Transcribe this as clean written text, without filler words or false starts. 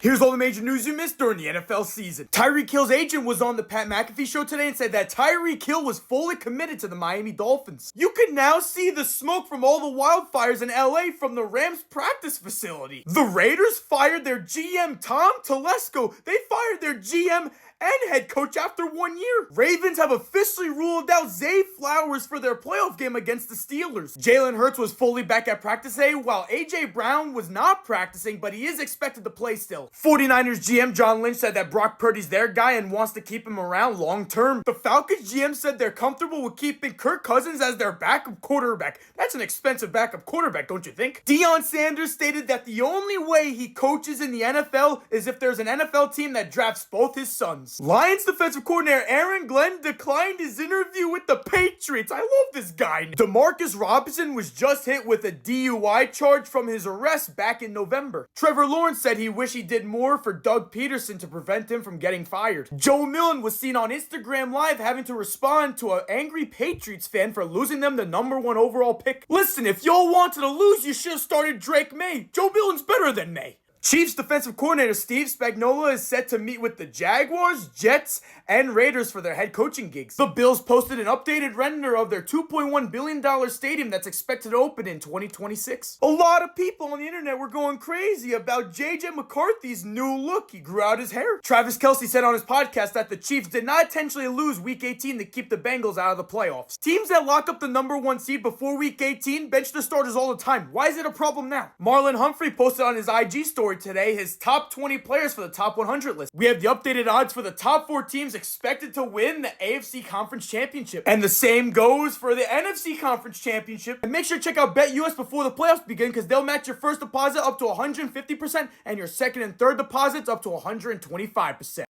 Here's all the major news you missed during the NFL season. Tyreek Hill's agent was on the Pat McAfee show today and said that Tyreek Hill was fully committed to the Miami Dolphins. You can now see the smoke from all the wildfires in LA from the Rams practice facility. The Raiders fired their GM Tom Telesco. They fired their GM and head coach after 1 year. Ravens have officially ruled out Zay Flowers for their playoff game against the Steelers. Jaylen Herz was fully back at practice today, while A.J. Brown was not practicing, but he is expected to play still. 49ers GM John Lynch said that Brock Purdy's their guy and wants to keep him around long term. The Falcons GM said they're comfortable with keeping Kirk Cousins as their backup quarterback. That's an expensive backup quarterback, don't you think? Deion Sanders stated that the only way he coaches in the NFL is if there's an NFL team that drafts both his sons. Lions defensive coordinator Aaron Glenn declined his interview with the Patriots. I love this guy. Demarcus Robinson was just hit with a DUI charge from his arrest back in November. Trevor Lawrence said he wished he did more for Doug Peterson to prevent him from getting fired. Joe Millan was seen on Instagram Live having to respond to an angry Patriots fan for losing them the #1 overall pick. Listen, if y'all wanted to lose, you should have started Drake May. Joe Millan's better than May. Chiefs defensive coordinator Steve Spagnola is set to meet with the Jaguars, Jets, and Raiders for their head coaching gigs. The Bills posted an updated render of their $2.1 billion stadium that's expected to open in 2026. A lot of people on the internet were going crazy about JJ McCarthy's new look. He grew out his hair. Travis Kelce said on his podcast that the Chiefs did not intentionally lose Week 18 to keep the Bengals out of the playoffs. Teams that lock up the #1 seed before Week 18 bench their starters all the time. Why is it a problem now? Marlon Humphrey posted on his IG story today his top 20 players for the top 100 list. We have the updated odds for the top 4 teams expected to win the AFC Conference Championship. And the same goes for the NFC Conference Championship. And make sure to check out BetUS before the playoffs begin, because they'll match your first deposit up to 150% and your second and third deposits up to 125%.